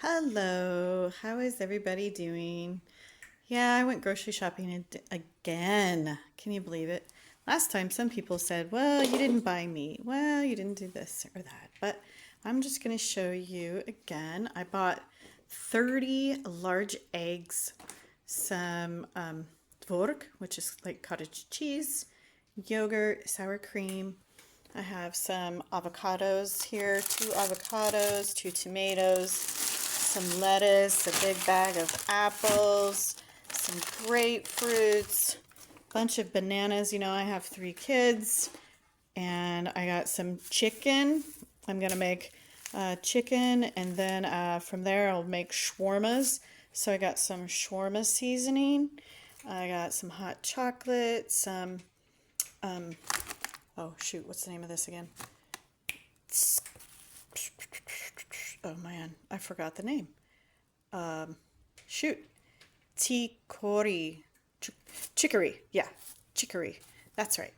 Hello, how is everybody doing? Yeah, I went grocery shopping again. Can you believe it? Last time, some people said, well, you didn't buy meat. Well, you didn't do this or that. But I'm just going to show you again. I bought 30 large eggs, some tvork, which is like cottage cheese, yogurt, sour cream. I have some avocados here, two avocados, two tomatoes, some lettuce, a big bag of apples, some grapefruits, a bunch of bananas. You know, I have 3 kids, and I got some chicken. I'm going to make chicken, and then from there I'll make shawarmas. So I got some shawarma seasoning. I got some hot chocolate, some, oh shoot, what's the name of this again? Oh man, I forgot the name. Shoot. Chicory. Chicory. Yeah, chicory. That's right.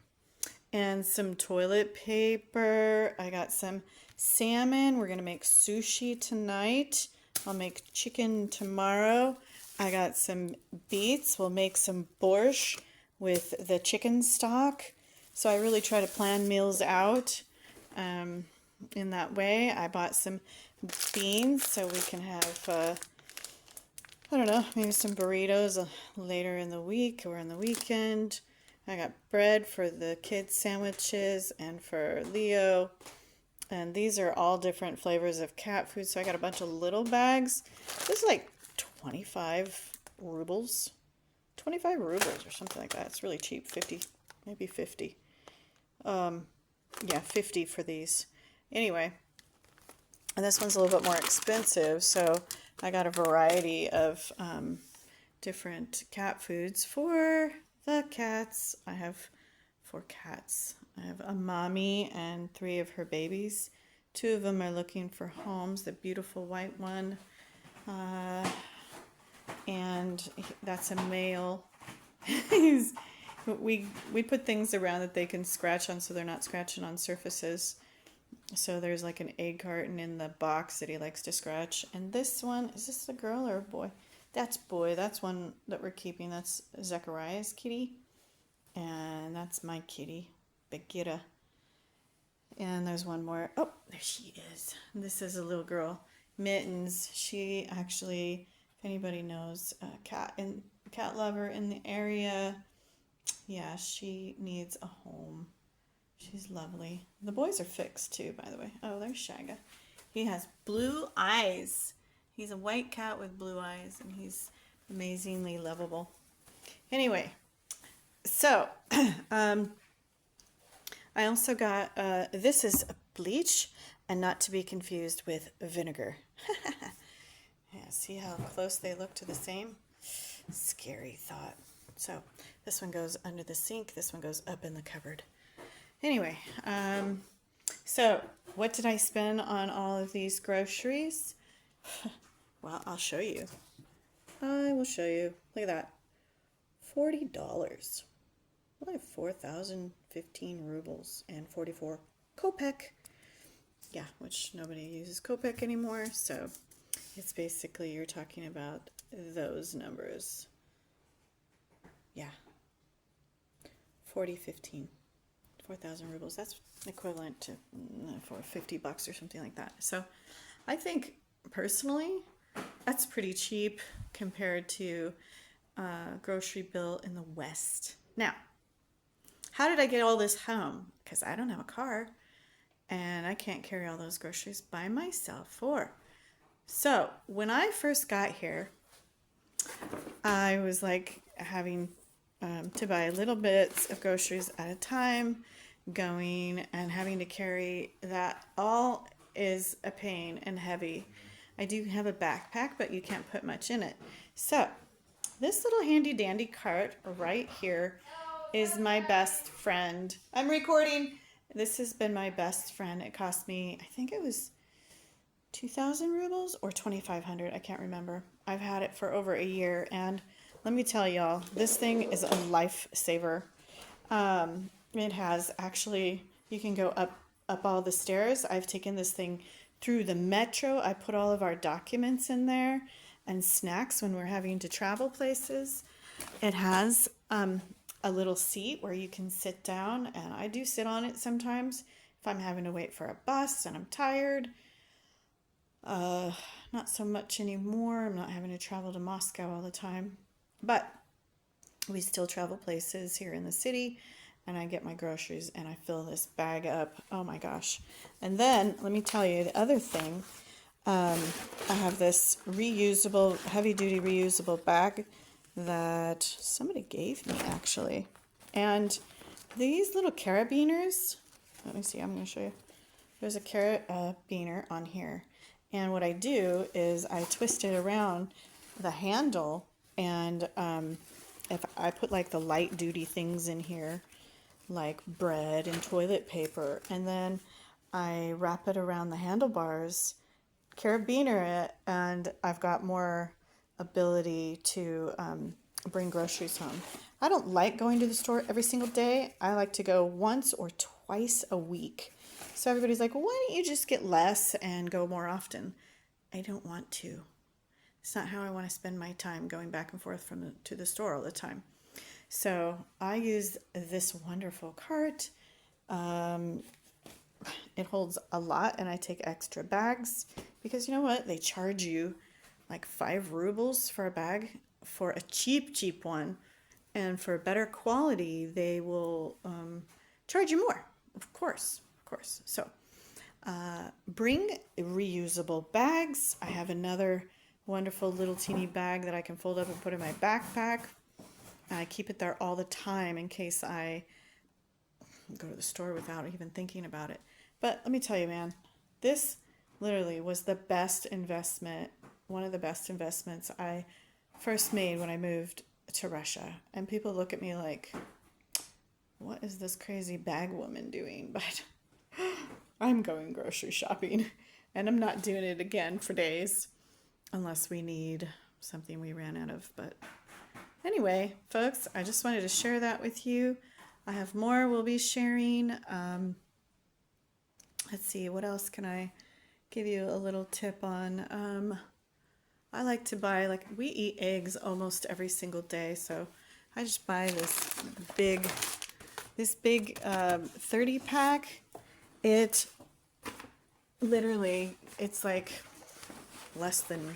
And some toilet paper. I got some salmon. We're going to make sushi tonight. I'll make chicken tomorrow. I got some beets. We'll make some borscht with the chicken stock. So I really try to plan meals out in that way. I bought some beans so we can have, I don't know, maybe some burritos later in the week or in the weekend. I got bread for the kids' sandwiches and for Leo. And these are all different flavors of cat food. So I got a bunch of little bags. This is like 25 rubles. 25 rubles or something like that. It's really cheap. 50, maybe 50. Yeah, 50 for these. Anyway, and this one's a little bit more expensive, so I got a variety of different cat foods for the cats. I have 4 cats. I have a mommy and 3 of her babies. 2 of them are looking for homes. The beautiful white one, and that's a male. We put things around that they can scratch on so they're not scratching on surfaces. So there's like an egg carton in the box that he likes to scratch. And this one, is this a girl or a boy? That's boy. That's one that we're keeping. That's Zechariah's kitty. And that's my kitty, Bagheera. And there's one more. Oh, there she is. This is a little girl, Mittens. She actually, if anybody knows a cat lover in the area, yeah, she needs a home. She's lovely. The boys are fixed too, by the way. Oh, there's Shaga. He has blue eyes. He's a white cat with blue eyes, and he's amazingly lovable. Anyway, so I also got, this is bleach, and not to be confused with vinegar. Yeah, see how close they look to the same? Scary thought. So this one goes under the sink. This one goes up in the cupboard. Anyway, so what did I spend on all of these groceries? Well, I'll show you. I will show you. Look at that. $40. Well, I have 4,015 rubles and 44 kopek. Yeah, which nobody uses kopek anymore. So it's basically, you're talking about those numbers. Yeah. 40.15. 4,000 rubles. That's equivalent to for $50 or something like that. So I think personally that's pretty cheap compared to a grocery bill in the West. Now, how did I get all this home? Because I don't have a car and I can't carry all those groceries by myself. So when I first got here, I was like having to buy little bits of groceries at a time, going and having to carry that all is a pain and heavy. I do have a backpack, but you can't put much in it. So this little handy dandy cart right here is my best friend. I'm recording. This has been my best friend. It cost me, I think it was 2,000 rubles or 2,500. I can't remember. I've had it for over a year, and let me tell y'all, this thing is a lifesaver. It has actually, you can go up all the stairs. I've taken this thing through the metro. I put all of our documents in there and snacks when we're having to travel places. It has a little seat where you can sit down, and I do sit on it sometimes if I'm having to wait for a bus and I'm tired. Not so much anymore. I'm not having to travel to Moscow all the time, but we still travel places here in the city, and I get my groceries and I fill this bag up. Oh my gosh. And then let me tell you the other thing. I have this reusable, heavy duty reusable bag that somebody gave me actually. And these little carabiners, let me see, I'm going to show you. There's a carabiner on here. And what I do is I twist it around the handle, and if I put like the light duty things in here, like bread and toilet paper, and then I wrap it around the handlebars, carabiner it, and I've got more ability to bring groceries home. I don't like going to the store every single day. I like to go once or twice a week. So everybody's like, well, why don't you just get less and go more often? I don't want to. It's not how I want to spend my time going back and forth to the store all the time. So I use this wonderful cart. It holds a lot, and I take extra bags because you know what? They charge you like 5 rubles for a bag for a cheap one. And for better quality, they will charge you more, of course. So bring reusable bags. I have another wonderful little teeny bag that I can fold up and put in my backpack. I keep it there all the time in case I go to the store without even thinking about it. But let me tell you, man, this literally was the best investment, one of the best investments I first made when I moved to Russia. And people look at me like, what is this crazy bag woman doing? But I'm going grocery shopping, and I'm not doing it again for days unless we need something we ran out of. But anyway, folks, I just wanted to share that with you. I have more we'll be sharing. Let's see, what else can I give you a little tip on? I like to buy, like, we eat eggs almost every single day, so I just buy this big 30 pack. It literally, it's like less than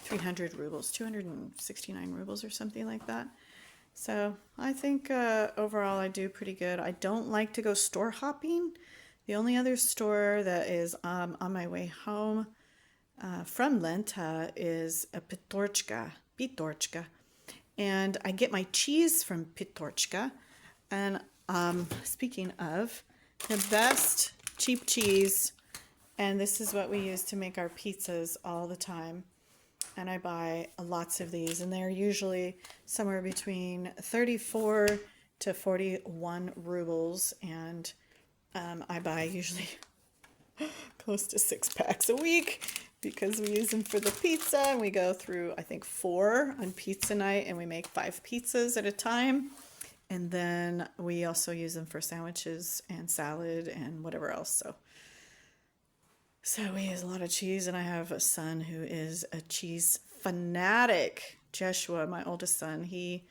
300 rubles, 269 rubles or something like that. So I think overall I do pretty good. I don't like to go store hopping. The only other store that is on my way home from Lenta is a Pitorchka. And I get my cheese from Pitorchka. And speaking of, the best cheap cheese, and this is what we use to make our pizzas all the time. And I buy lots of these, and they're usually somewhere between 34 to 41 rubles. And I buy usually close to 6 packs a week because we use them for the pizza, and we go through, I think, 4 on pizza night, and we make 5 pizzas at a time. And then we also use them for sandwiches and salad and whatever else. So we use a lot of cheese, and I have a son who is a cheese fanatic. Joshua, my oldest son, he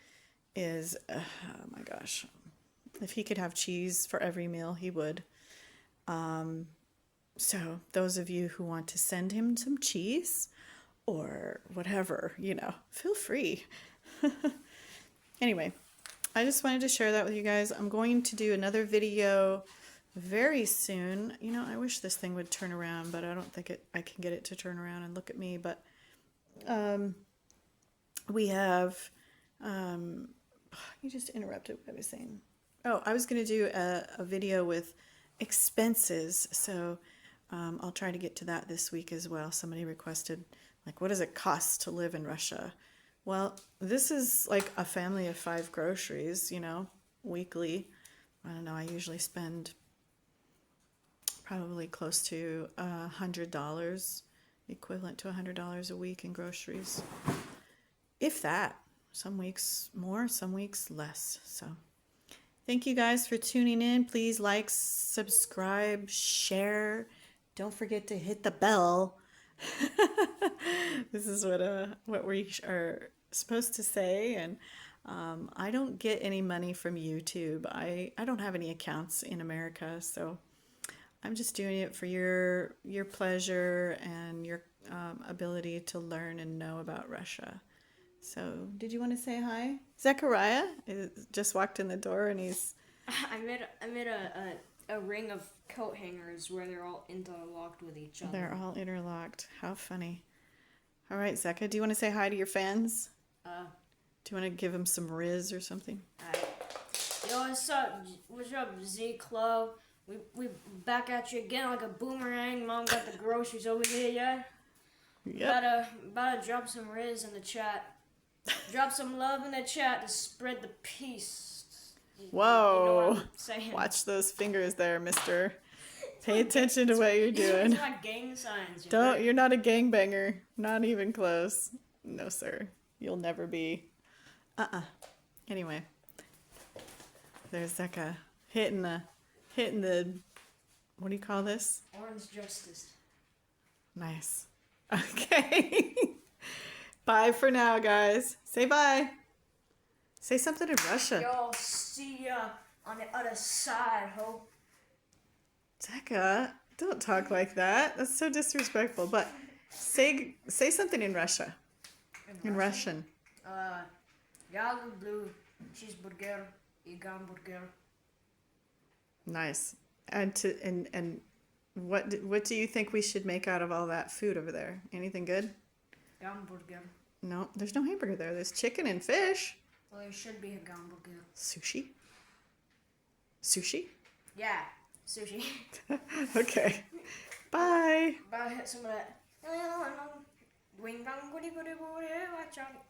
is, oh my gosh, if he could have cheese for every meal, he would. So those of you who want to send him some cheese or whatever, feel free. Anyway, I just wanted to share that with you guys. I'm going to do another video very soon. I wish this thing would turn around, but I don't think I can get it to turn around and look at me. But we have, you just interrupted what I was saying. Oh, I was going to do a video with expenses. So I'll try to get to that this week as well. Somebody requested, like, what does it cost to live in Russia? Well, this is like a family of 5 groceries, weekly. I don't know, I usually spend probably close to $100, equivalent to $100 a week in groceries. If that. Some weeks more, some weeks less. So thank you guys for tuning in. Please like, subscribe, share, don't forget to hit the bell. This is what we are supposed to say, and I don't get any money from YouTube. I don't have any accounts in America, so I'm just doing it for your pleasure and your ability to learn and know about Russia. So, did you want to say hi? Zechariah just walked in the door, and he's I made a ring of coat hangers where they're all interlocked with each other. they're all interlocked. How funny. All right, Zeka, do you want to say hi to your fans? Do you want to give them some Riz or something? Yo, what's up? What's up, Z Club? We back at you again like a boomerang. Mom got the groceries over here, yeah? Yep. About to drop some Riz in the chat. Drop some love in the chat to spread the peace. Whoa. You know what I'm saying? Watch those fingers there, mister. Pay attention to what you're doing. It's my gang signs. You're not a gangbanger. Not even close. No, sir. You'll never be. Anyway. There's Zeka hitting the, what do you call this? Orange Justice. Nice. Okay. Bye for now, guys. Say bye. Say something in Russia. Yo, see ya on the other side, ho. Zeka, don't talk like that. That's so disrespectful. But say something in Russia. In Russian. Я люблю cheeseburger и гамбургер. Nice. And what do you think we should make out of all that food over there? Anything good? Hamburger. No, there's no hamburger there. There's chicken and fish. Well, there should be a hamburger. Sushi? Sushi? Yeah, sushi. Okay. Bye. About to hit some of that. Wing dong goody goody goody. Watch out.